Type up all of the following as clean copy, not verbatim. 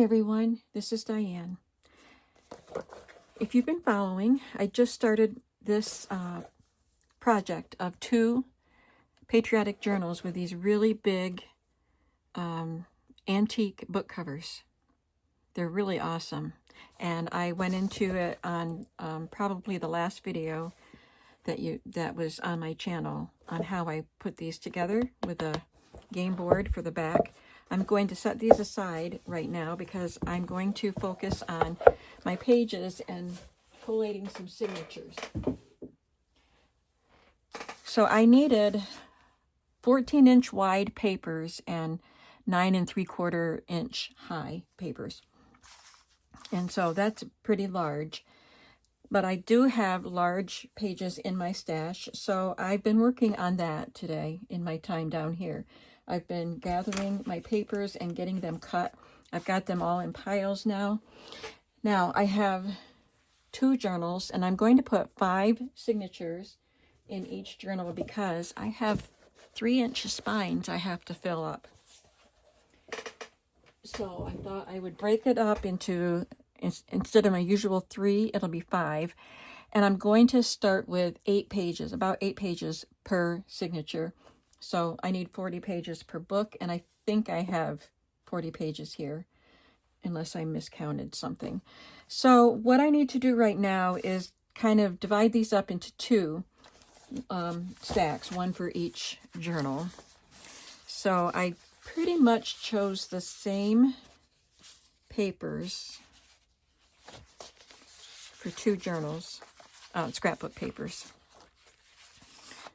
everyone, this is Diane. If you've been following, I just started this project of 2 patriotic journals with these really big antique book covers. They're really awesome. And I went into it on probably the last video that was on my channel on how I put these together with a game board for the back. I'm going to set these aside right now because I'm going to focus on my pages and collating some signatures. So I needed 14-inch wide papers and 9 3/4 inch high papers. And so that's pretty large. But I do have large pages in my stash, so I've been working on that today in my time down here. I've been gathering my papers and getting them cut. I've got them all in piles now. Now I have 2 journals, and I'm going to put 5 signatures in each journal because I have 3-inch spines I have to fill up. So I thought I would break it up into, instead of my usual 3, it'll be 5. And I'm going to start with 8 pages, about 8 pages per signature. So I need 40 pages per book, and I think I have 40 pages here, unless I miscounted something. So what I need to do right now is kind of divide these up into 2 stacks, 1 for each journal. So I pretty much chose the same papers for 2 journals, scrapbook papers.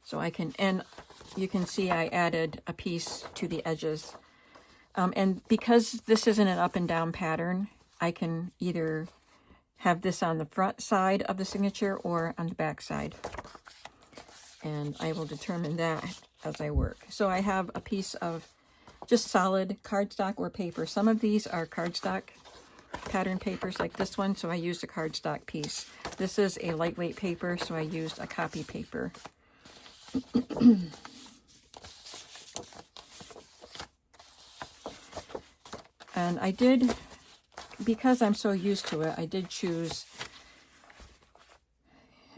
So I can, and you can see I added a piece to the edges. And because this isn't an up and down pattern, I can either have this on the front side of the signature or on the back side. And I will determine that as I work. So I have a piece of just solid cardstock or paper. Some of these are cardstock pattern papers like this one, so I used a cardstock piece. This is a lightweight paper, so I used a copy paper. And I did, because I'm so used to it, I did choose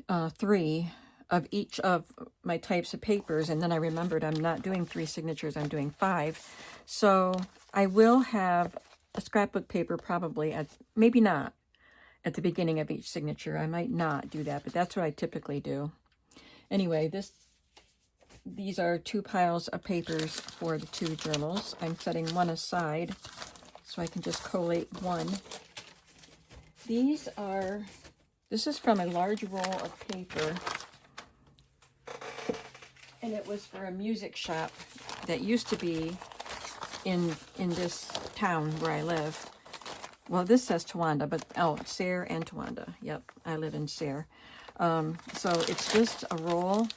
3 of each of my types of papers, and then I remembered I'm not doing 3 signatures, I'm doing 5. So I will have a scrapbook paper probably at, maybe not at the beginning of each signature. I might not do that, but that's what I typically do. Anyway, these are 2 piles of papers for the 2 journals. I'm setting one aside so I can just collate one. This is from a large roll of paper, and it was for a music shop that used to be in this town where I live. Well, this says Towanda, but Sayre and Towanda. Yep, I live in Sayre. So it's just a roll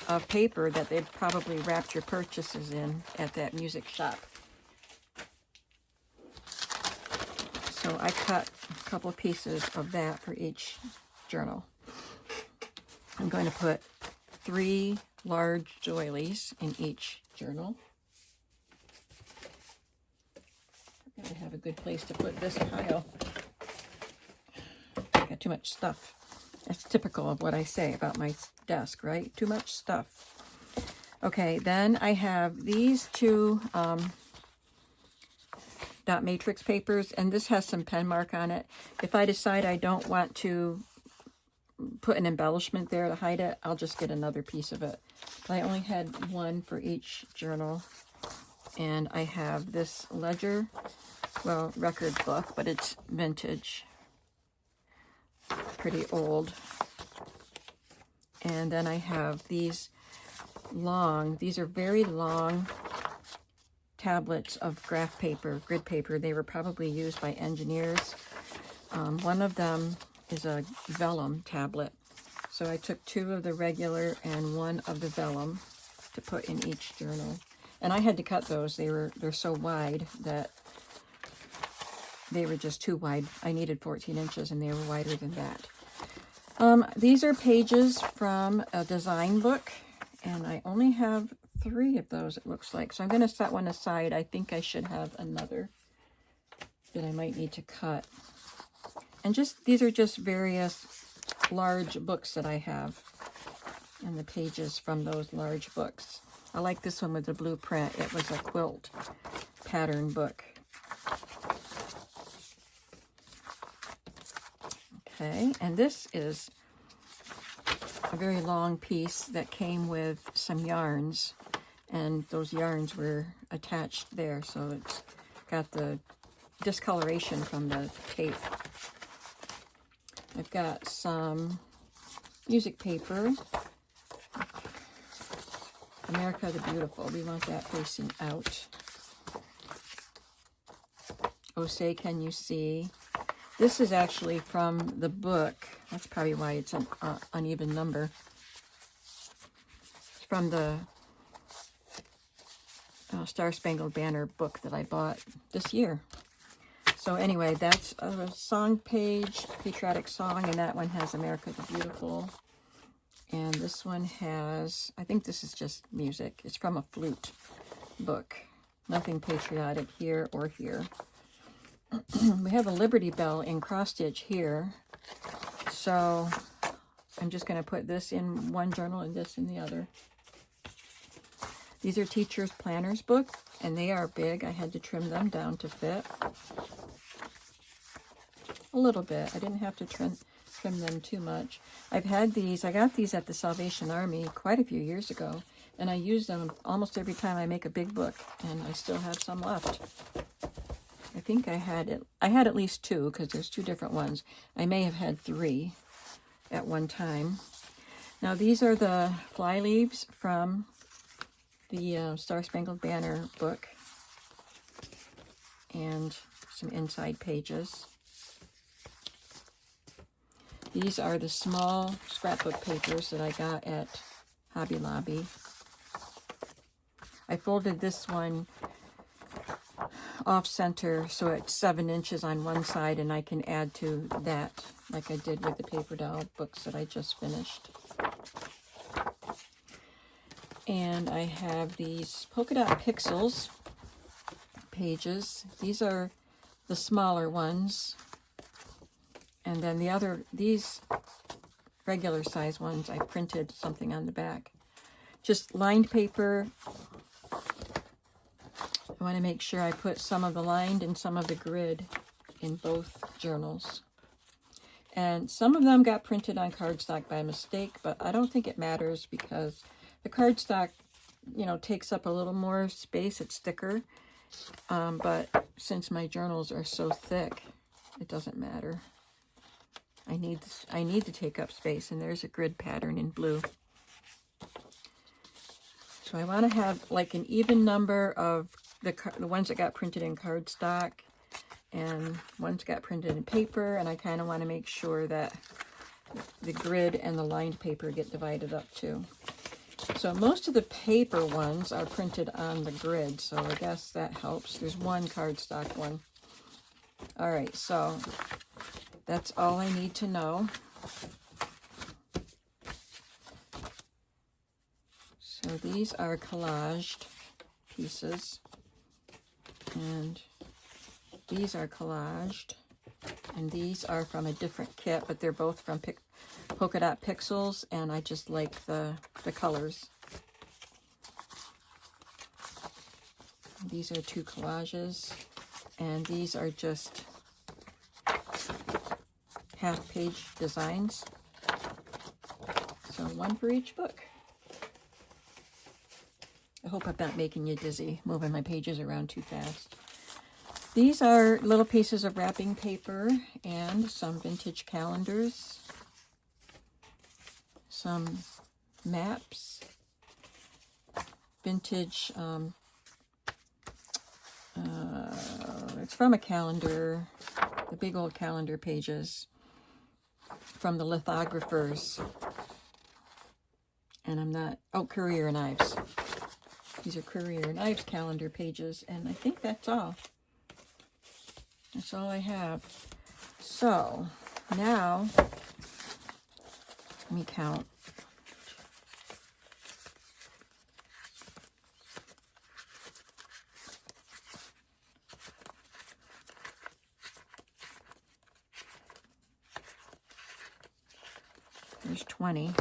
of paper that they'd probably wrapped your purchases in at that music shop. So I cut a couple of pieces of that for each journal. I'm going to put 3 large doilies in each journal. I gotta have a good place to put this pile. I got too much stuff. That's typical of what I say about my desk, right? Too much stuff. Okay, then I have these 2 dot matrix papers, and this has some pen mark on it. If I decide I don't want to put an embellishment there to hide it, I'll just get another piece of it. But I only had 1 for each journal. And I have this ledger, well, record book, but it's vintage, pretty old. And then I have these are very long tablets of graph paper, grid paper. They were probably used by engineers. One of them is a vellum tablet. So I took 2 of the regular and 1 of the vellum to put in each journal. And I had to cut those. They're so wide that they were just too wide. I needed 14 inches and they were wider than that. These are pages from a design book, and I only have 3 of those, it looks like. So I'm going to set one aside. I think I should have another. that I might need to cut. And just these are just various large books that I have, and the pages from those large books. I like this one with the blueprint. It was a quilt pattern book. Okay, and this is a very long piece that came with some yarns, and those yarns were attached there, so it's got the discoloration from the tape. I've got some music paper. America the Beautiful. We want that facing out. Oh, Say Can You See? This is actually from the book. That's probably why it's an uneven number. It's from the Star Spangled Banner book that I bought this year. So anyway, that's a song page, patriotic song, and that one has America the Beautiful. And this one has, I think this is just music. It's from a flute book. Nothing patriotic here or here. We have a Liberty Bell in cross stitch here. So I'm just going to put this in one journal and this in the other. These are Teacher's Planners book, and they are big. I had to trim them down to fit. A little bit. I didn't have to trim them too much. I've had these. I got these at the Salvation Army quite a few years ago, and I use them almost every time I make a big book, and I still have some left. I think I had at least two, because there's two different ones. I may have had three at one time. Now these are the fly leaves from the Star Spangled Banner book, and some inside pages. These are the small scrapbook papers that I got at Hobby Lobby. I folded this one off center so it's 7 inches on one side, and I can add to that like I did with the paper doll books that I just finished. And I have these polka dot pixels pages. These are the smaller ones. And then these regular size ones, I printed something on the back. Just lined paper. I want to make sure I put some of the lined and some of the grid in both journals. And some of them got printed on cardstock by mistake, but I don't think it matters because the cardstock, takes up a little more space. It's thicker. But since my journals are so thick, it doesn't matter. I need to take up space, and there's a grid pattern in blue. So I want to have like an even number of the ones that got printed in cardstock and ones got printed in paper, and I kind of want to make sure that the grid and the lined paper get divided up too. So most of the paper ones are printed on the grid, so I guess that helps. There's one cardstock one. All right, so that's all I need to know. So these are collaged pieces, and these are collaged, and these are from a different kit, but they're both from Polka Dot Pixels, and I just like the colors. These are 2 collages, and these are just half-page designs. So 1 for each book. I hope I'm not making you dizzy, moving my pages around too fast. These are little pieces of wrapping paper and some vintage calendars, some maps, vintage, it's from a calendar, the big old calendar pages from the lithographers. And I'm not, Courier Knives. These are Courier Knives calendar pages, and I think that's all. That's all I have. So now, let me count. There's 20.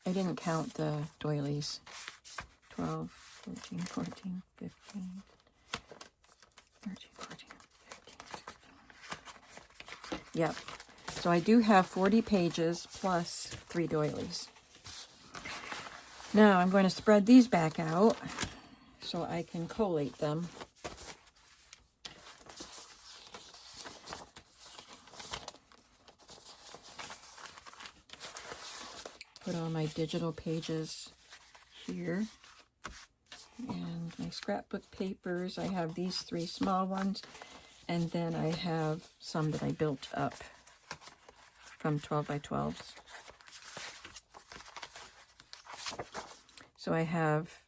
I didn't count the doilies. 12, 13, 14, 15, 13, 14, 15, 16. Yep. So I do have 40 pages plus 3 doilies. Now I'm going to spread these back out so I can collate them. Put all my digital pages here. And my scrapbook papers, I have these 3 small ones. And then I have some that I built up from 12 by 12s. So I have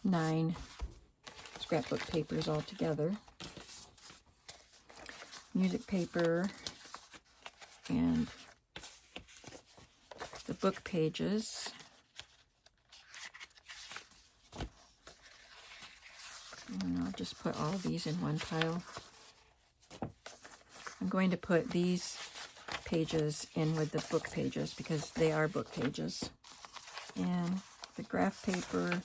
9 scrapbook papers altogether. Music paper and the book pages. And I'll just put all these in one pile. I'm going to put these pages in with the book pages because they are book pages. And the graph paper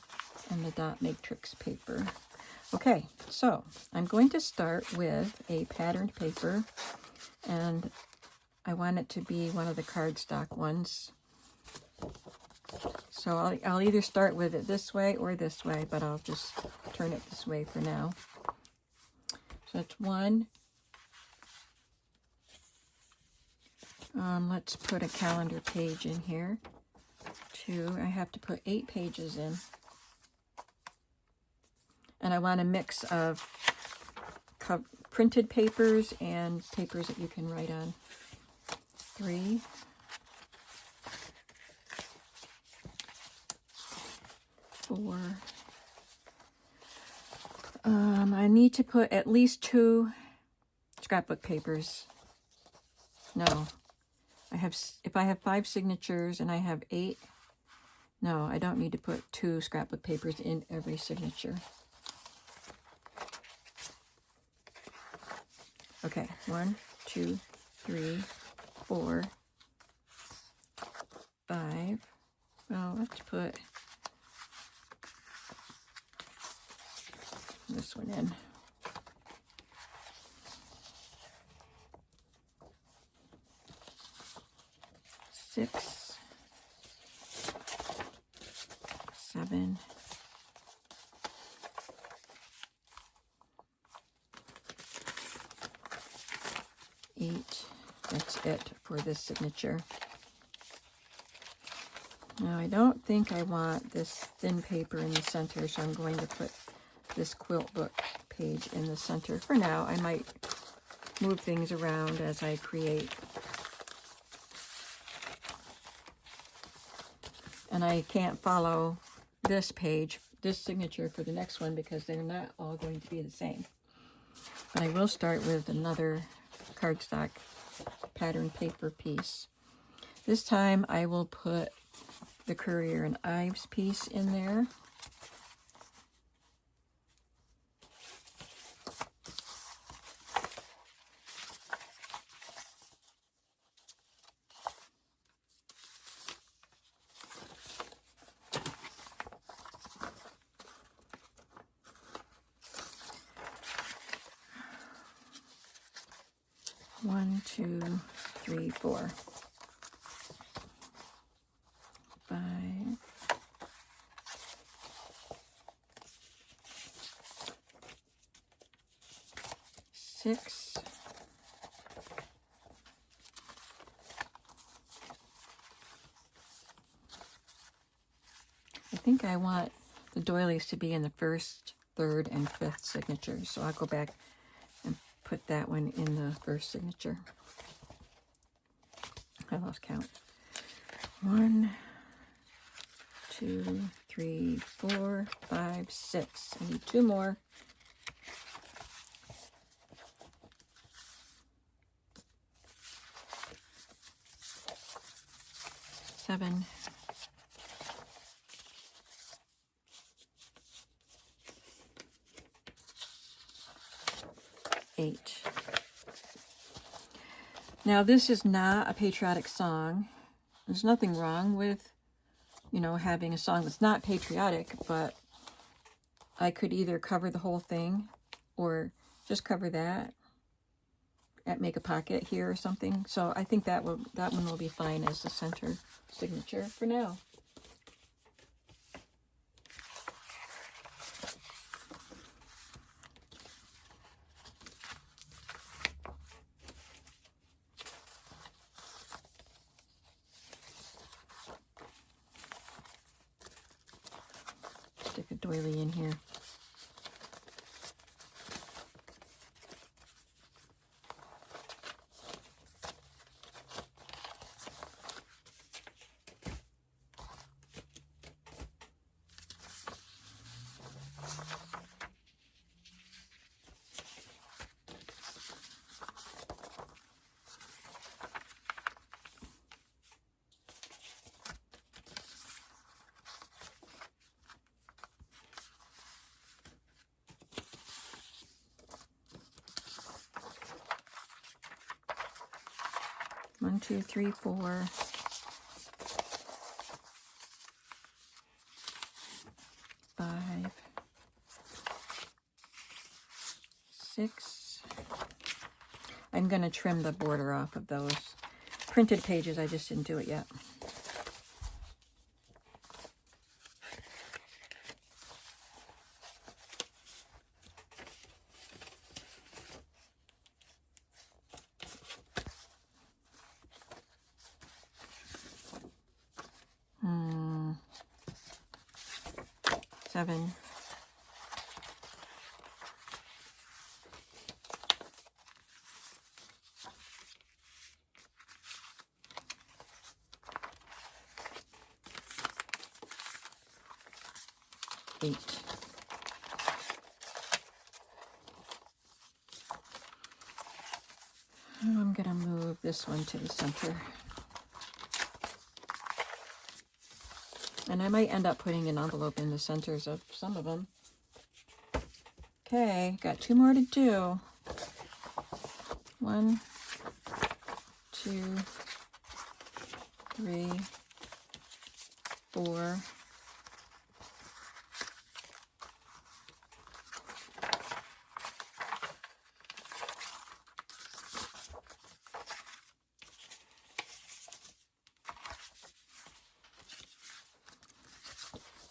and the dot matrix paper. Okay, so I'm going to start with a patterned paper, and I want it to be one of the cardstock ones. So I'll either start with it this way or this way, but I'll just turn it this way for now. So that's 1. Let's put a calendar page in here. 2. I have to put 8 pages in. And I want a mix of printed papers and papers that you can write on. 3. 4. I need to put at least 2 scrapbook papers. No. If I have 5 signatures and I have 8, no, I don't need to put 2 scrapbook papers in every signature. Okay, 1, 2, 3, 4, 5. Well, let's put this one in. 6, 7, 8. That's it for this signature. Now I don't think I want this thin paper in the center, so I'm going to put this quilt book page in the center. For now, I might move things around as I create. And I can't follow this page, this signature for the next one because they're not all going to be the same. But I will start with another cardstock pattern paper piece. This time I will put the Currier and Ives piece in there. One, 2, 3, 4, 5, 6, I think I want the doilies to be in the 1st, 3rd, and 5th signatures, so I'll go back and put that one in the 1st signature. I lost count. 1, 2, 3, 4, 5, 6. I need 2 more. 7, 8. Now, this is not a patriotic song. There's nothing wrong with, you know, having a song that's not patriotic, but I could either cover the whole thing or just cover that and make a pocket here or something. So I think that one will be fine as the center signature for now. Stick a doily in here. One, two, three, 4. 5, 6. I'm going to trim the border off of those printed pages. I just didn't do it yet. Seven. 8. I'm going to move this one to the center. And I might end up putting an envelope in the centers of some of them. Okay, got 2 more to do. 1, 2, 3, 4.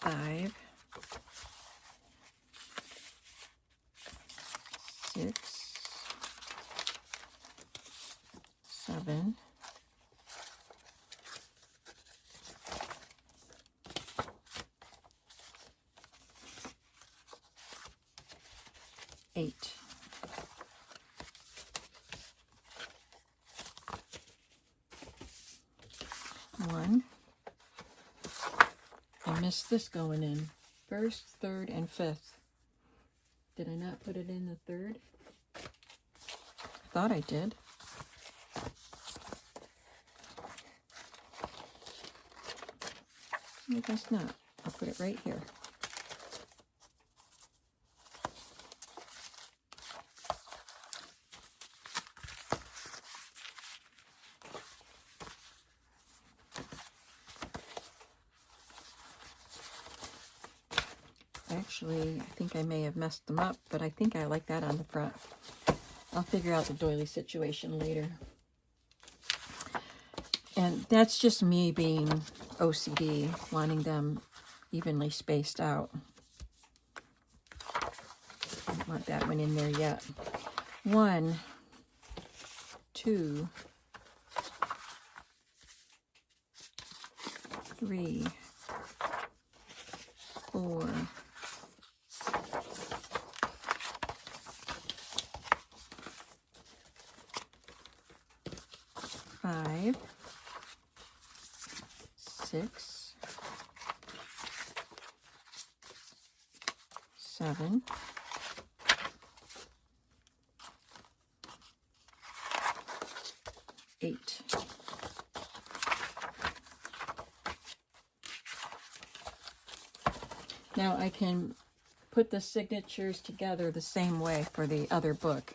5, 6, 7, 8. 1. I missed this going in. 1st, 3rd, and 5th. Did I not put it in the 3rd? I thought I did. I guess not. I'll put it right here. Actually, I think I may have messed them up, but I think I like that on the front. I'll figure out the doily situation later. And that's just me being OCD, wanting them evenly spaced out. I don't want that one in there yet. 1, 2, 3, 4, 5, 6, 7, 8. Now I can put the signatures together the same way for the other book,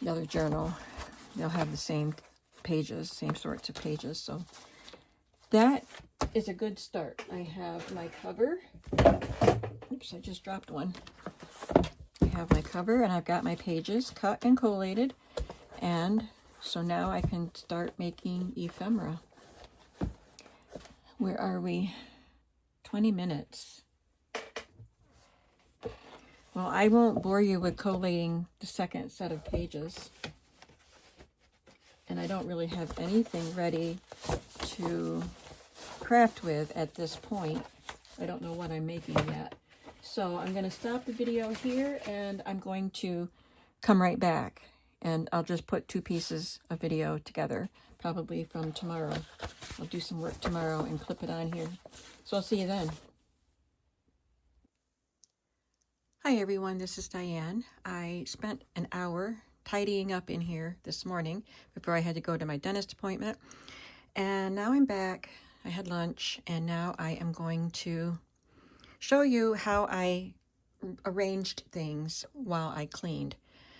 the other journal. They'll have the same pages, same sorts of pages. So that is a good start. I have my cover. Oops, I just dropped one. I have my cover and I've got my pages cut and collated. And so now I can start making ephemera. Where are we? 20 minutes. Well, I won't bore you with collating the second set of pages. And I don't really have anything ready to craft with at this point. I don't know what I'm making yet. So I'm going to stop the video here and I'm going to come right back. And I'll just put 2 pieces of video together, probably from tomorrow. I'll do some work tomorrow and clip it on here. So I'll see you then. Hi everyone, this is Diane. I spent an hour tidying up in here this morning before I had to go to my dentist appointment. And now I'm back. I had lunch and now I am going to show you how I arranged things while I cleaned.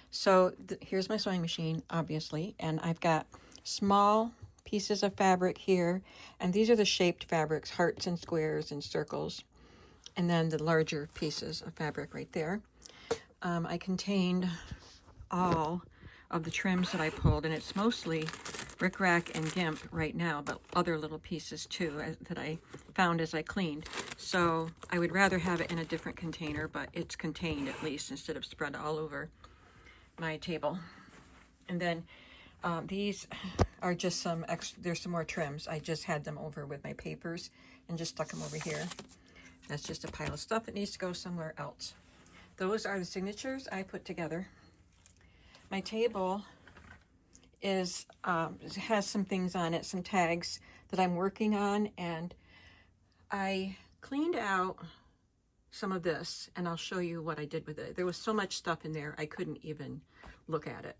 So here's my sewing machine, obviously, and I've got small pieces of fabric here, and these are the shaped fabrics, hearts and squares and circles, and then the larger pieces of fabric right there. I contained all of the trims that I pulled, and it's mostly rickrack and gimp right now, but other little pieces too that I found as I cleaned. So I would rather have it in a different container, but it's contained at least instead of spread all over my table. And then these are just some extra, there's some more trims. I just had them over with my papers and just stuck them over here. That's just a pile of stuff that needs to go somewhere else. Those are the signatures I put together. My table is has some things on it, some tags that I'm working on, and I cleaned out some of this and I'll show you what I did with it. There was so much stuff in there I couldn't even look at it,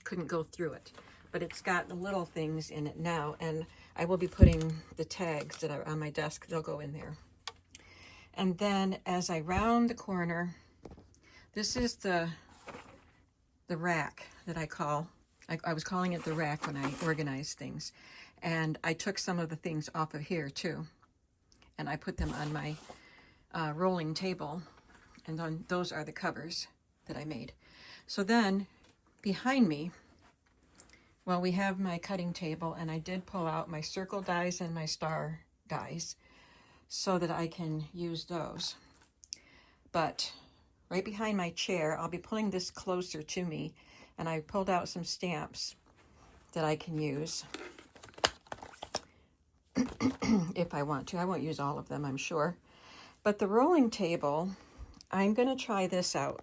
couldn't go through it, but it's got the little things in it now, and I will be putting the tags that are on my desk, they'll go in there. And then as I round the corner, this is the rack that I was calling it the rack when I organized things, and I took some of the things off of here too, and I put them on my rolling table, and then those are the covers that I made. So then behind me, well, we have my cutting table, and I did pull out my circle dies and my star dies so that I can use those. But right behind my chair, I'll be pulling this closer to me, and I pulled out some stamps that I can use if I want to. I won't use all of them, I'm sure. But the rolling table, I'm going to try this out.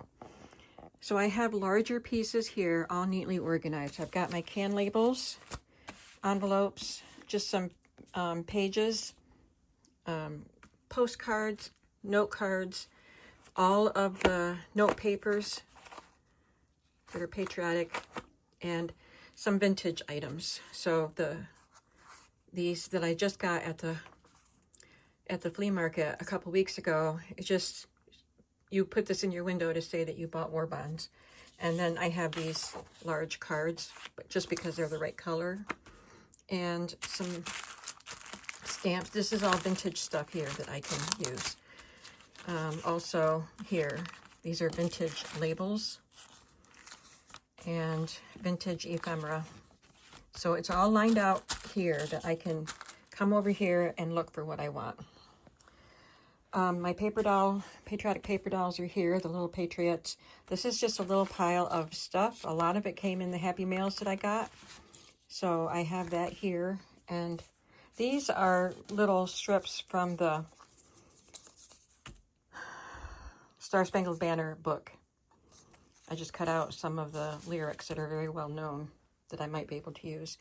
So I have larger pieces here, all neatly organized. I've got my can labels, envelopes, just some pages, postcards, note cards, all of the note papers that are patriotic, and some vintage items. So these that I just got at the flea market a couple weeks ago, it's just, you put this in your window to say that you bought war bonds. And then I have these large cards, but just because they're the right color, and some stamps. This is all vintage stuff here that I can use. Also here, these are vintage labels and vintage ephemera. So it's all lined out here that I can come over here and look for what I want. My Patriotic paper dolls are here, the little Patriots. This is just a little pile of stuff. A lot of it came in the Happy Mails that I got. So I have that here. And these are little strips from the Star Spangled Banner book. I just cut out some of the lyrics that are very well known that I might be able to use.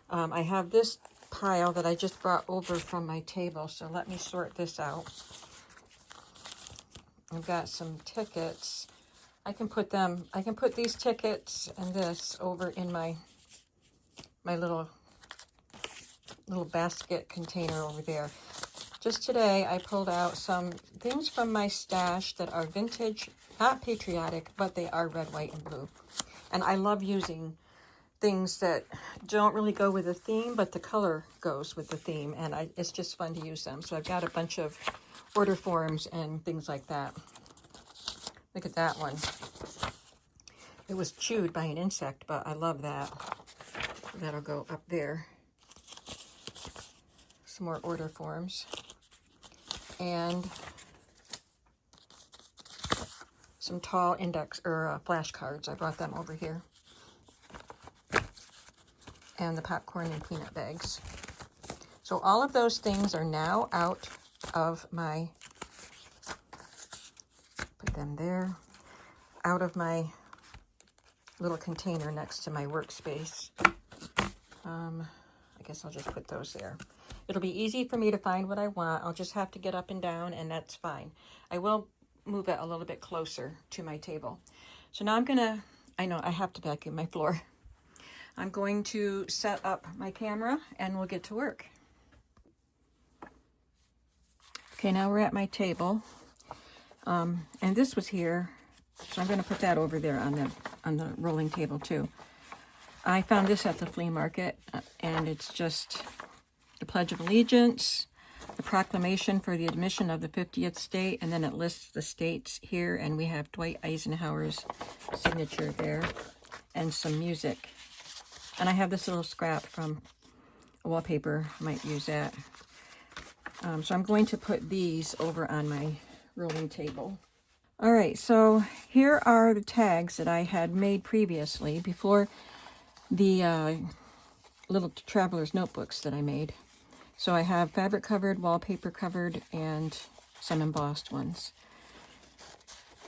I have this pile that I just brought over from my table, so let me sort this out. I've got some tickets. I can put these tickets and this over in my little basket container over there. Just today, I pulled out some things from my stash that are vintage, not patriotic, but they are red, white, and blue. And I love using things that don't really go with the theme, but the color goes with the theme, and it's just fun to use them. So I've got a bunch of order forms and things like that. Look at that one. It was chewed by an insect, but I love that. That'll go up there. Some more order forms. And some tall index or flashcards. I brought them over here. And the popcorn and peanut bags. So all of those things are now out of my, put them there, out of my little container next to my workspace. I guess I'll just put those there. It'll be easy for me to find what I want. I'll just have to get up and down, and that's fine. I will move it a little bit closer to my table. So now I'm gonna, I know I have to vacuum my floor. I'm going to set up my camera and we'll get to work. Okay, now we're at my table. And this was here, so I'm gonna put that over there on the rolling table too. I found this at the flea market, and it's just the Pledge of Allegiance, the proclamation for the admission of the 50th state, and then it lists the states here, and we have Dwight Eisenhower's signature there, and some music. And I have this little scrap from a wallpaper. I might use that. So I'm going to put these over on my rolling table. All right, so here are the tags that I had made previously before the little traveler's notebooks that I made. So I have fabric covered, wallpaper covered, and some embossed ones.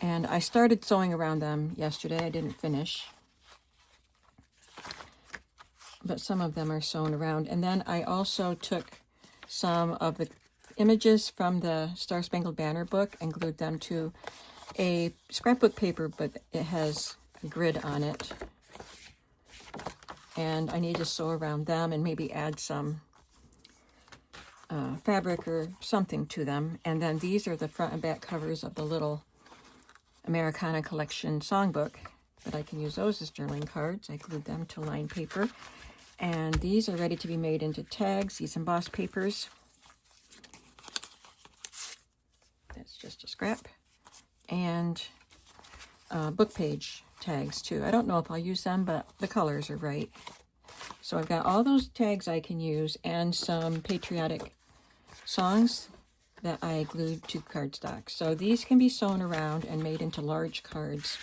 And I started sewing around them yesterday. I didn't finish, but some of them are sewn around. And then I also took some of the images from the Star Spangled Banner book and glued them to a scrapbook paper, but it has a grid on it. And I need to sew around them and maybe add some fabric or something to them. And then these are the front and back covers of the little Americana Collection songbook, but I can use those as journaling cards. I glued them to lined paper. And these are ready to be made into tags, these embossed papers. That's just a scrap. And book page tags too. I don't know if I'll use them, but the colors are right. So I've got all those tags I can use and some patriotic songs that I glued to cardstock. So these can be sewn around and made into large cards.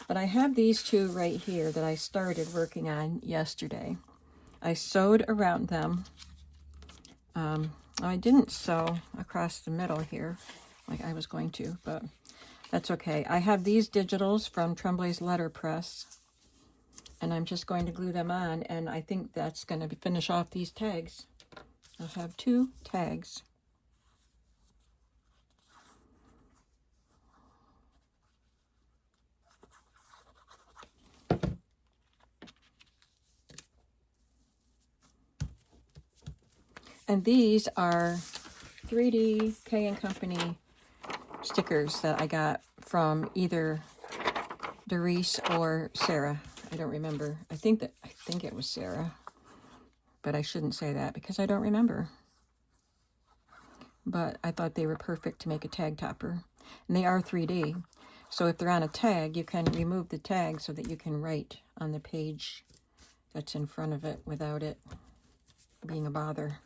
But I have these two right here that I started working on yesterday. I sewed around them. I didn't sew across the middle here like I was going to, but that's okay. I have these digitals from Tremblay's Letterpress, and I'm just going to glue them on, and I think that's going to finish off these tags. I'll have 2 tags. And these are 3D K & Company stickers that I got from either Doris or Sarah. I don't remember. I think it was Sarah, but I shouldn't say that because I don't remember. But I thought they were perfect to make a tag topper. And they are 3D. So if they're on a tag, you can remove the tag so that you can write on the page that's in front of it without it being a bother.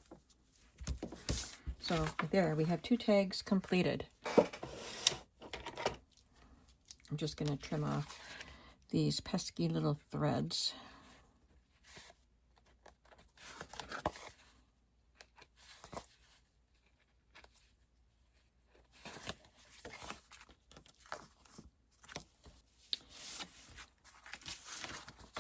So there, we have 2 tags completed. I'm just going to trim off these pesky little threads.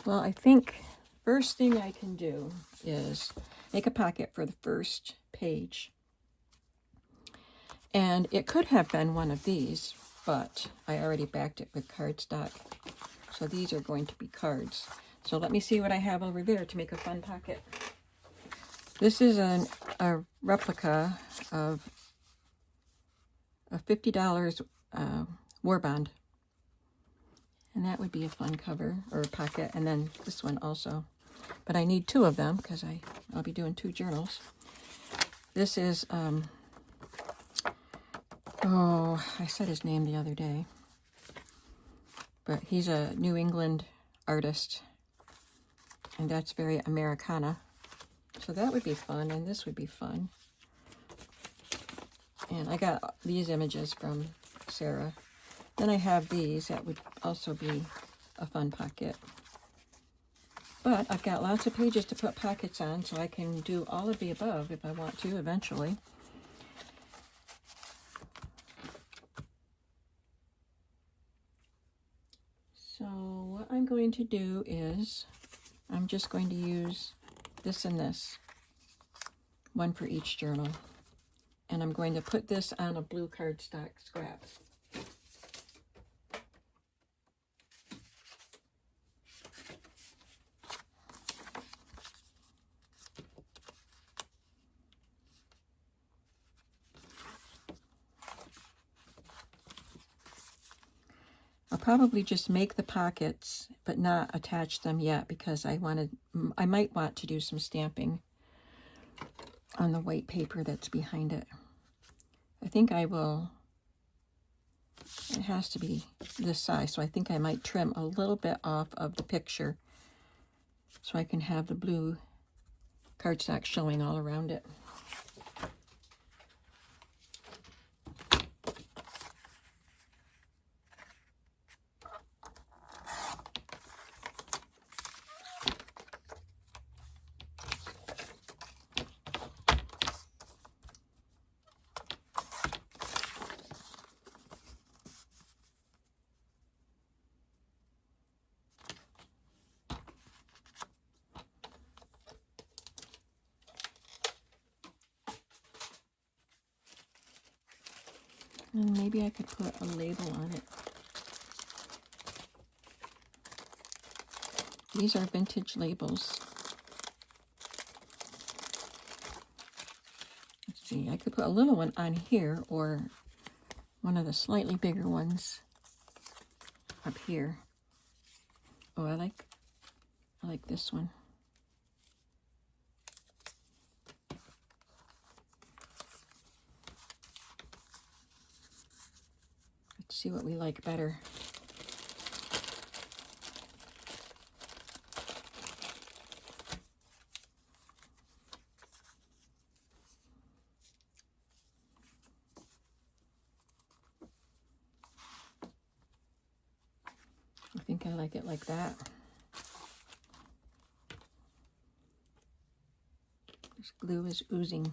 Well, I think first thing I can do is make a pocket for the first page. And it could have been one of these, but I already backed it with cardstock. So these are going to be cards. So let me see what I have over there to make a fun pocket. This is a replica of a $50 war bond. And that would be a fun cover or pocket. And then this one also. But I need two of them because I'll be doing 2 journals. This is, oh, I said his name the other day. But he's a New England artist. And that's very Americana. So that would be fun, and this would be fun. And I got these images from Sarah. Then I have these. That would also be a fun pocket. But I've got lots of pages to put pockets on, so I can do all of the above if I want to eventually. So what I'm going to do is I'm just going to use this and this, one for each journal. And I'm going to put this on a blue cardstock scrap. I'll probably just make the pockets, but not attach them yet because I might want to do some stamping on the white paper that's behind it. I think I will, it has to be this size, so I think I might trim a little bit off of the picture so I can have the blue cardstock showing all around it. And maybe I could put a label on it. These are vintage labels. Let's see, I could put a little one on here or one of the slightly bigger ones up here. Oh, I like this one. Let's see what we like better. I think I like it like that. This glue is oozing.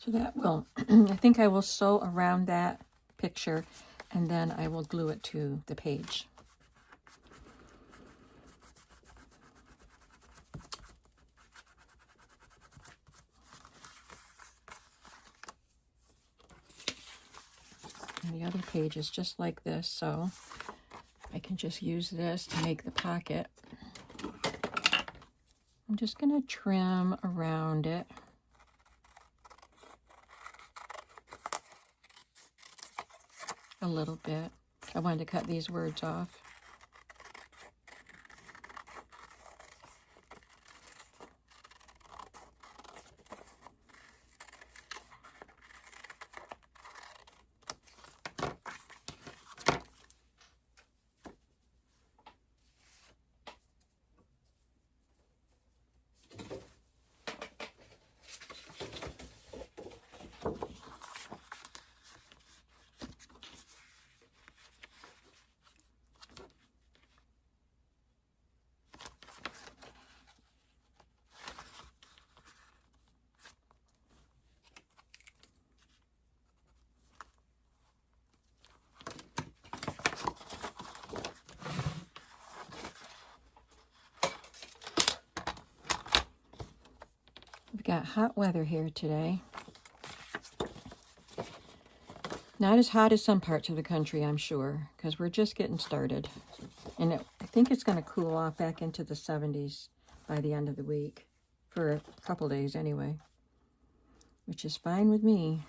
So that will, I think I will sew around that picture and then I will glue it to the page. And the other page is just like this, so I can just use this to make the pocket. I'm just going to trim around it. A little bit. I wanted to cut these words off. got hot weather here today. Not as hot as some parts of the country, I'm sure, because we're just getting started. And I think it's going to cool off back into the 70s by the end of the week, for a couple days anyway, which is fine with me.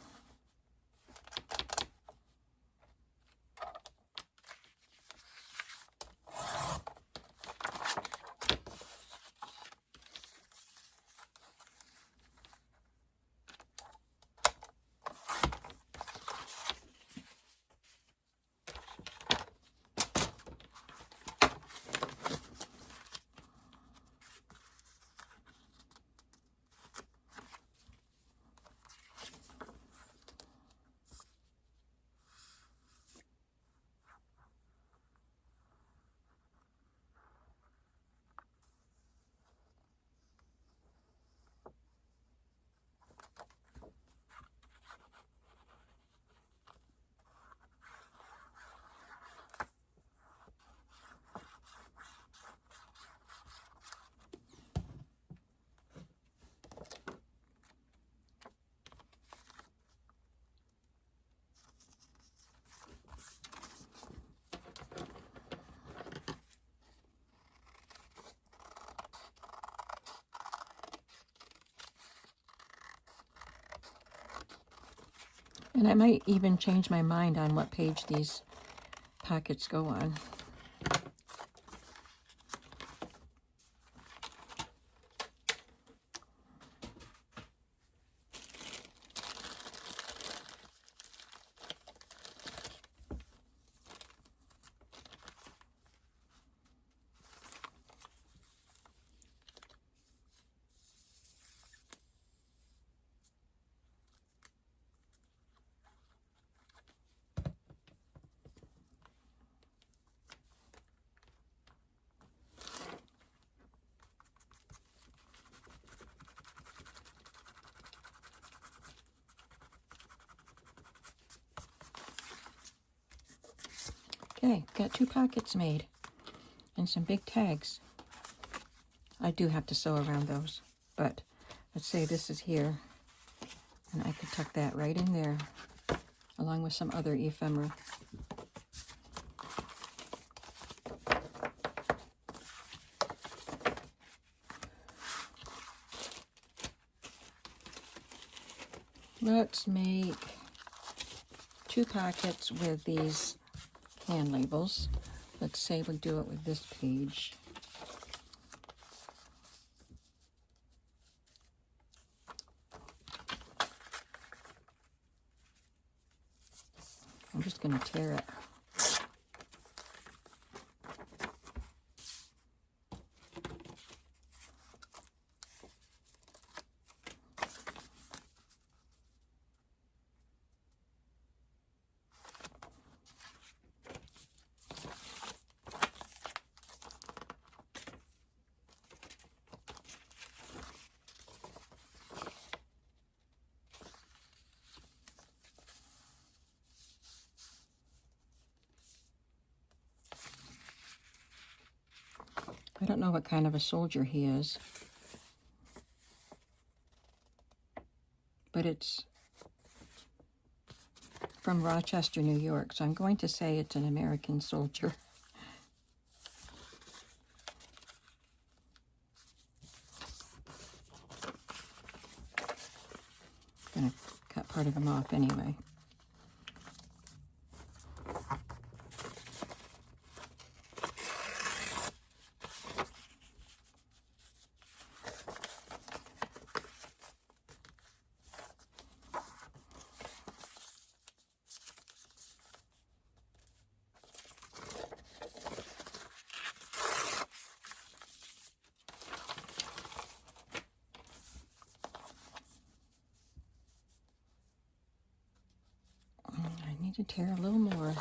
And I might even change my mind on what page these pockets go on. Okay, got 2 pockets made and some big tags. I do have to sew around those, but let's say this is here, and I could tuck that right in there along with some other ephemera. Let's make 2 pockets with these can labels. Let's say we'll do it with this page. I'm just going to tear it. I don't know what kind of a soldier he is, but it's from Rochester, New York, so I'm going to say it's an American soldier. I'm going to cut part of him off anyway. I need to tear a little more.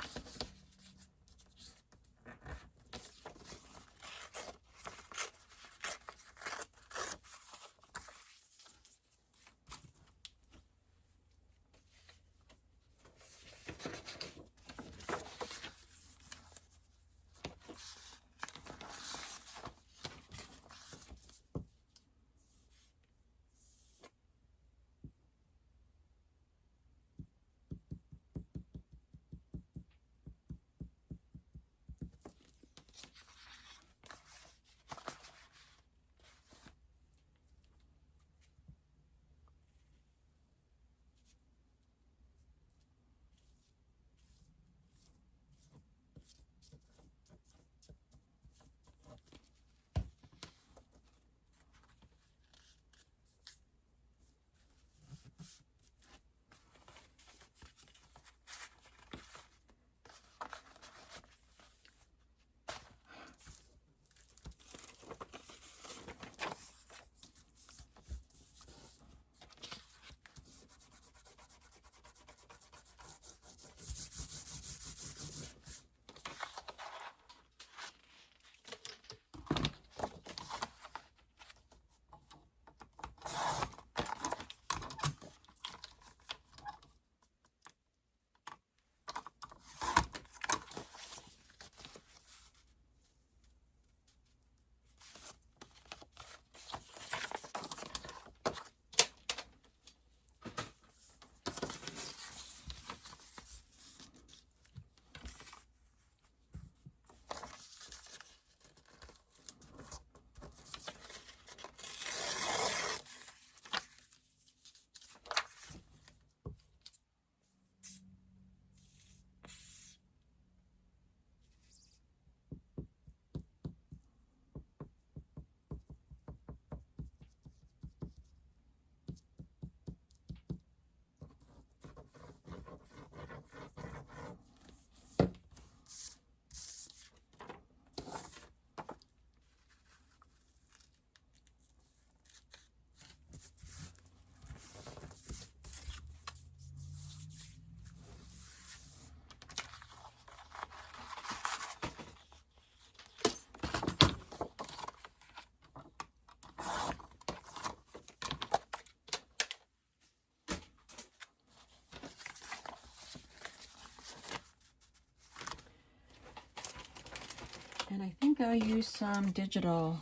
think I'll use some digital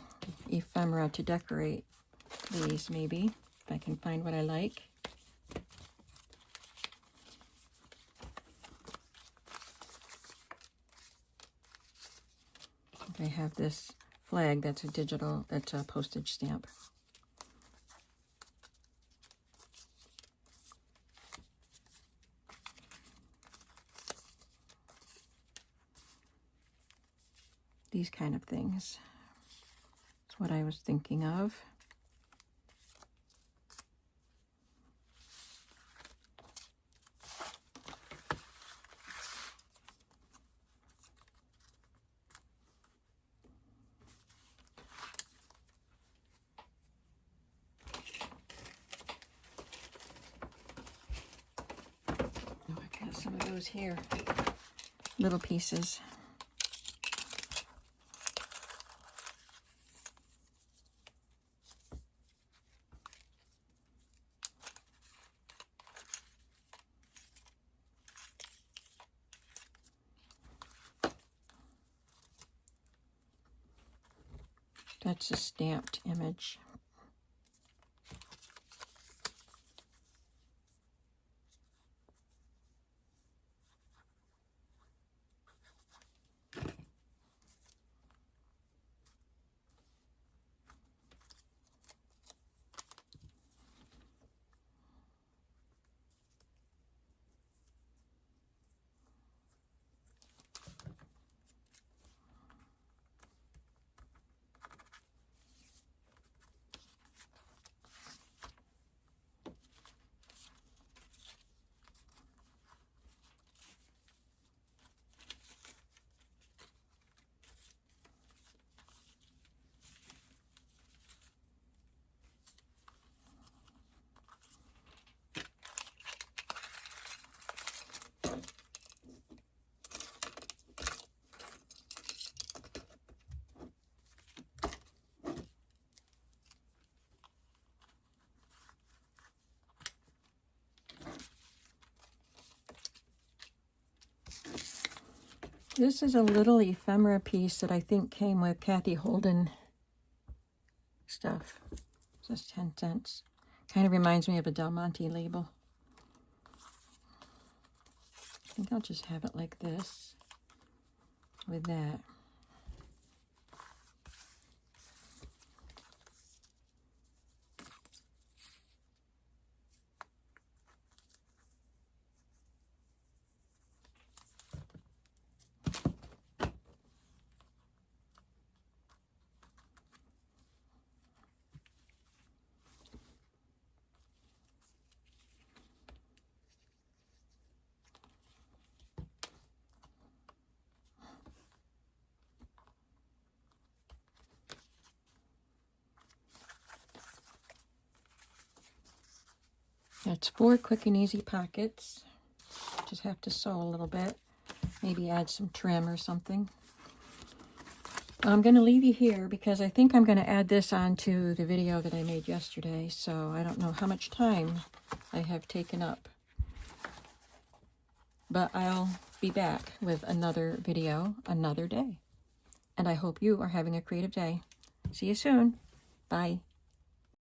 ephemera to decorate these, maybe, if I can find what I like. I have this flag that's a postage stamp. These kind of things. That's what I was thinking of. Oh, I got some of those here. Little pieces. That's a stamped image. This is a little ephemera piece that I think came with Kathy Holden stuff. Just 10 cents. Kind of reminds me of a Del Monte label. I think I'll just have it like this with that. That's 4 quick and easy pockets. Just have to sew a little bit. Maybe add some trim or something. I'm going to leave you here because I think I'm going to add this onto the video that I made yesterday. So I don't know how much time I have taken up. But I'll be back with another video another day. And I hope you are having a creative day. See you soon. Bye.